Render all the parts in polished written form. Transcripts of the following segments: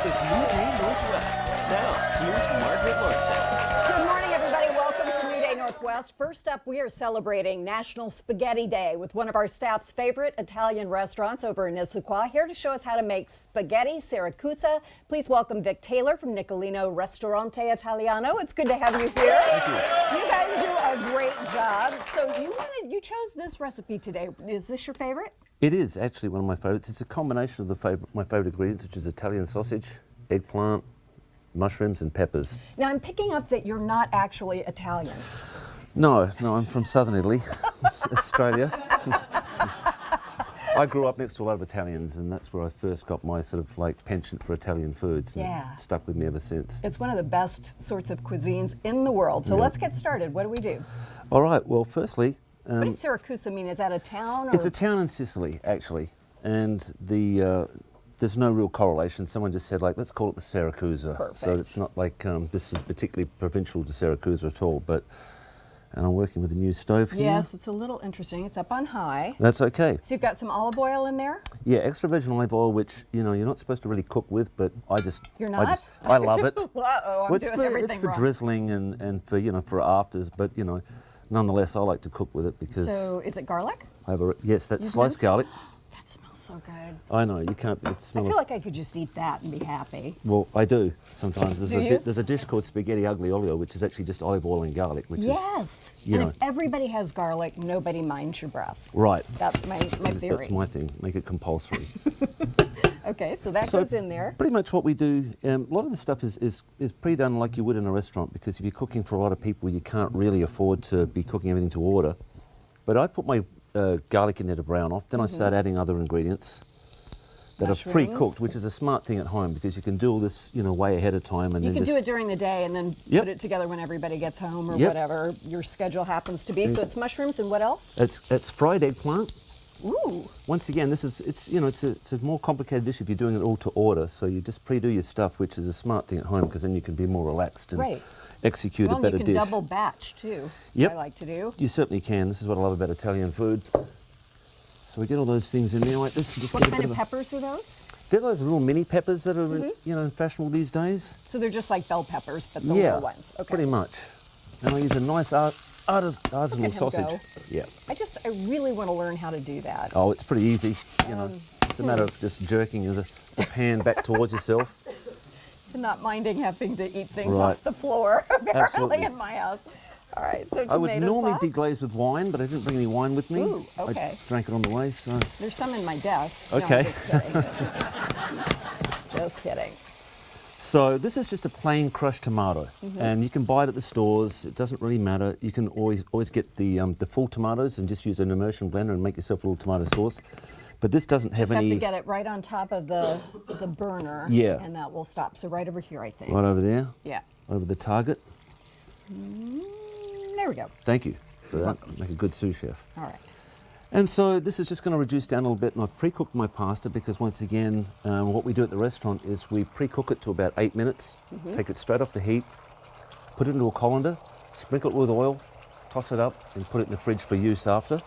is New Day Northwest. Now, here's Margaret Larson. Good morning, everybody. Welcome to New Day Northwest. First up, we are celebrating National Spaghetti Day with one of our staff's favorite Italian restaurants over in Issaquah. Here to show us how to make spaghetti Siracusa, please welcome Vic Taylor from Nicolino Ristorante Italiano. It's good to have you here. Thank you. You guys do a great job. So you chose this recipe today. Is this your favorite? It is actually one of my favorites. It's a combination of my favorite ingredients, which is Italian sausage, eggplant, mushrooms, and peppers. Now, I'm picking up that you're not actually Italian. No, I'm from southern Italy, Australia. I grew up next to a lot of Italians, and that's where I first got my sort of like penchant for Italian foods. And Yeah. it's stuck with me ever since. It's one of the best sorts of cuisines in the world. So let's get started. What do we do? All right, well, firstly, What does Siracusa mean? Is that a town? Or? it's a town in Sicily, actually, and there's no real correlation. Someone just said, like, let's call it the Siracusa. Perfect. So it's not like this was particularly provincial to Siracusa at all. And I'm working with a new stove here. Yes, it's a little interesting. It's up on high. That's okay. So you've got some olive oil in there? Yeah, extra virgin olive oil, which you're not supposed to really cook with, but You're not? I love it. Uh-oh, I'm doing everything it's for wrong. drizzling and for for afters, but nonetheless I like to cook with it because So is it garlic? yes, that's You've sliced minced? garlic. That smells so good. I know you can't. It I smells. feel like I could just eat that and be happy. Well, I do sometimes. Do you? There's a dish called spaghetti aglio olio, which is actually just olive oil and garlic, which Yes. you And know. if everybody has garlic, nobody minds your breath. is right. That's my theory. That's my thing. Make it compulsory. Okay, so that goes in there. Pretty much what we do, a lot of the stuff is pre-done like you would in a restaurant, because if you're cooking for a lot of people, you can't really afford to be cooking everything to order. But I put my garlic in there to brown off, then I start adding other ingredients that are Mushrooms. pre-cooked, which is a smart thing at home, because you can do all this way ahead of time. And You then can just do it during the day and then Yep. put it together when everybody gets home or Yep. whatever your schedule happens to be. So it's mushrooms and what else? It's fried eggplant. Ooh. Once again, it's a more complicated dish if you're doing it all to order. So you just pre-do your stuff, which is a smart thing at home, because then you can be more relaxed and Right. execute Well, a better you can dish. double batch too. Yep. I like to do. You certainly can. This is what I love about Italian food. So we get all those things in there like this. And just What get a kind bit of peppers are those? They're those little mini peppers that are fashionable these days. So they're just like bell peppers, but the Yeah, little ones. Okay. pretty much. And I use a nice artisanal him sausage. go. Yeah. I really want to learn how to do that. Oh, it's pretty easy. It's a matter of just jerking the pan back towards yourself. Not minding having to eat things Right. off the floor, apparently Absolutely. in my house. All right, so tomato I would normally sauce. deglaze with wine, but I didn't bring any wine with me. Ooh, okay. I drank it on the way, so. There's some in my desk. No, I'm Okay. just kidding. Just kidding. So this is just a plain crushed tomato, and you can buy it at the stores. It doesn't really matter. You can always get the full tomatoes and just use an immersion blender and make yourself a little tomato sauce. But this doesn't have Just have any. to get it right on top of the burner. Yeah. And that will stop. So right over here, I think. Right over there, Yeah. over the target. There we go. Thank you for that. Make a good sous chef. All right. And so this is just going to reduce down a little bit, and I've pre-cooked my pasta because, once again, what we do at the restaurant is we pre-cook it to about 8 minutes, take it straight off the heat, put it into a colander, sprinkle it with oil, toss it up, and put it in the fridge for use after.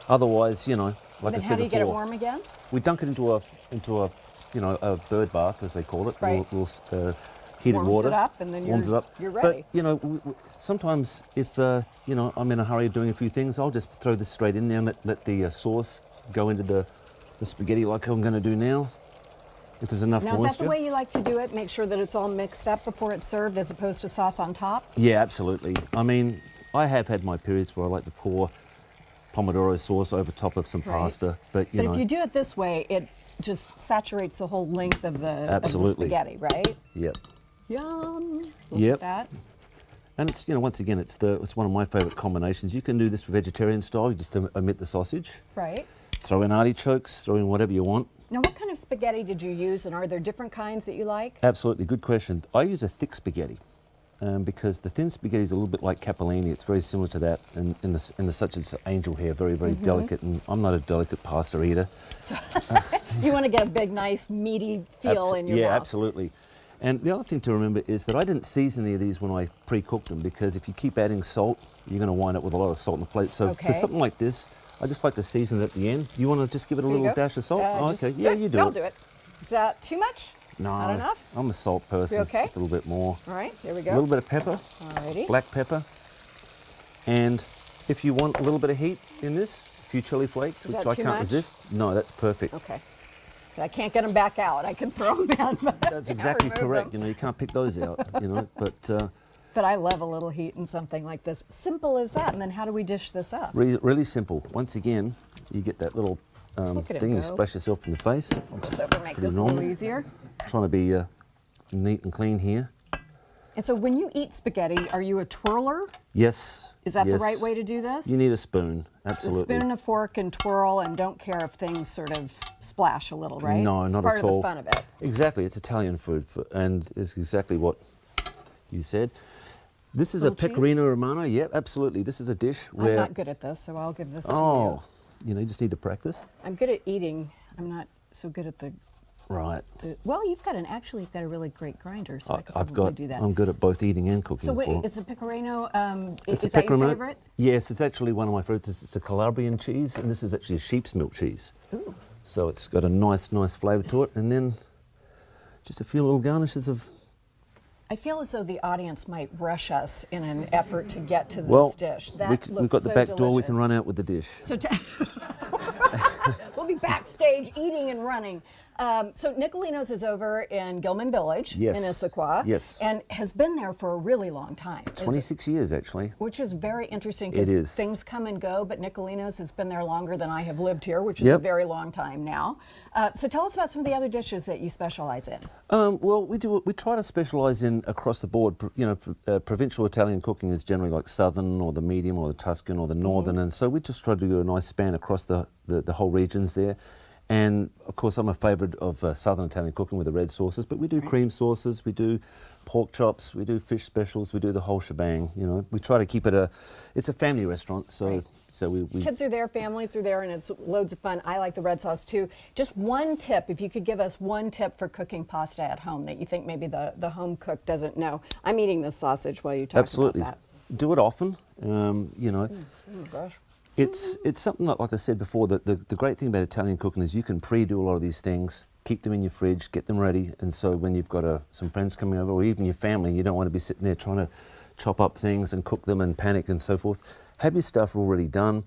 Otherwise, like Then I how said do you get it before, warm again? we dunk it into a bird bath, as they call it, Right. little heated Warms water. it up, and then warms it up. you're ready. But sometimes if I'm in a hurry of doing a few things, I'll just throw this straight in there and let the sauce go into the spaghetti like I'm going to do now. If there's enough Now, is moisture. that the way you like to do it? Make sure that it's all mixed up before it's served as opposed to sauce on top? Yeah, absolutely. I mean, I have had my periods where I like to pour pomodoro sauce over top of some Right. pasta, but But if you do it this way, it just saturates the whole length of the Absolutely. spaghetti, right? Yep. Yum. Look Yep. at that. And it's once again it's one of my favourite combinations. You can do this vegetarian style. You just omit the sausage, Right. throw in artichokes, throw in whatever you want. Now, what kind of spaghetti did you use, and are there different kinds that you like? Absolutely, good question. I use a thick spaghetti because the thin spaghetti is a little bit like capellini. It's very similar to that, and in the such as angel hair, very delicate. And I'm not a delicate pasta eater. So you want to get a big, nice, meaty feel in your yeah, mouth. absolutely. And the other thing to remember is that I didn't season any of these when I pre-cooked them, because if you keep adding salt, you're going to wind up with a lot of salt on the plate. So for Okay. something like this, I just like to season it at the end. You want to just give it a Here you little go. dash of salt? Oh, Just- okay, yeah, you do I'll it. do it. Is that too much? No, Not enough? I'm a salt person. You okay? Just a little bit more. All right, here we A go. little bit of pepper, Alrighty. black pepper, and if you want a little bit of heat in this, a few chili flakes, Is which that I too can't much? resist. No, that's perfect. Okay. So I can't get them back out. I can throw them in, but That's exactly remove correct. them. You know, you can't pick those out. You know, but But I love a little heat in something like this. Simple as that. And then how do we dish this up? really simple. Once again, you get that little Look at him thing, you go. splash yourself in the face. Just over make Pretty this a little normal. easier. Trying to be neat and clean here. And so when you eat spaghetti, are you a twirler? Yes. Is that the yes. right way to do this? You need a spoon, A absolutely. spoon and a fork and twirl and don't care if things sort of splash a little, right? No, it's not part at of all. the fun of it. Exactly, it's Italian food, and it's exactly what you said. This is a Little cheese? pecorino romano. Yep, absolutely. This is a dish I'm where not good at this, so I'll give this to oh, you know, you just need to practice. you. I'm good at eating. I'm not so good at the. Right. Well, you've got a really great grinder, so I could I've probably got. do that. I'm good at both eating and cooking. So wait, for- it's a pecorino. It's is a that your pecorino. favorite? Yes, it's actually one of my favorites. It's a Calabrian cheese, and this is actually a sheep's milk cheese. Ooh. So it's got a nice flavour to it, and then just a few little garnishes of. I feel as though the audience might rush us in an effort to get to this Well, dish. That we've looks got the so back door. We delicious. can run out with the dish. So we'll be backstage eating and running. So Nicolino's is over in Gilman Village Yes. in Issaquah. Yes. And has been there for a really long time. Is it- 26 years, actually. Which is very interesting It because is. things come and go, but Nicolino's has been there longer than I have lived here, which is a Yep. very long time now. So tell us about some of the other dishes that you specialize in. Well, we try to specialise in across the board. You know, provincial Italian cooking is generally like southern or the medium or the Tuscan or the northern, and so we just try to do a nice span across the whole regions there. And of course, I'm a favourite of southern Italian cooking with the red sauces, but we do cream sauces, we do pork chops, we do fish specials, we do the whole shebang. You know, we try to keep it it's a family restaurant, so Right. so we Kids are there, families are there, and it's loads of fun. I like the red sauce too. Just one tip, if you could give us one tip for cooking pasta at home that you think maybe the home cook doesn't know. I'm eating this sausage while you talk absolutely about do it often. You know. that. Oh gosh. It's something like I said before, that the great thing about Italian cooking is you can pre-do a lot of these things, keep them in your fridge, get them ready, and so when you've got some friends coming over, or even your family, you don't want to be sitting there trying to chop up things and cook them and panic and so forth. Have your stuff already done,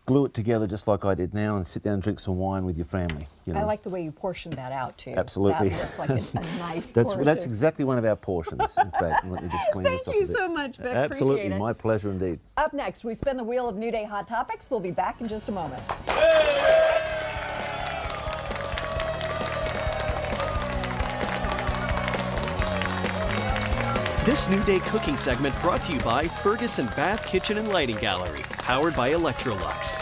glue it together just like I did now, and sit down and drink some wine with your family. You know? I like the way you portion that out too. Absolutely. That looks like a nice That's portion. exactly one of our portions, in fact. Let me just clean this up Thank a you bit. so much, Vic. Absolutely, Appreciate it. my pleasure indeed. Up next, we spin the wheel of New Day Hot Topics. We'll be back in just a moment. This New Day cooking segment brought to you by Ferguson Bath Kitchen and Lighting Gallery, powered by Electrolux.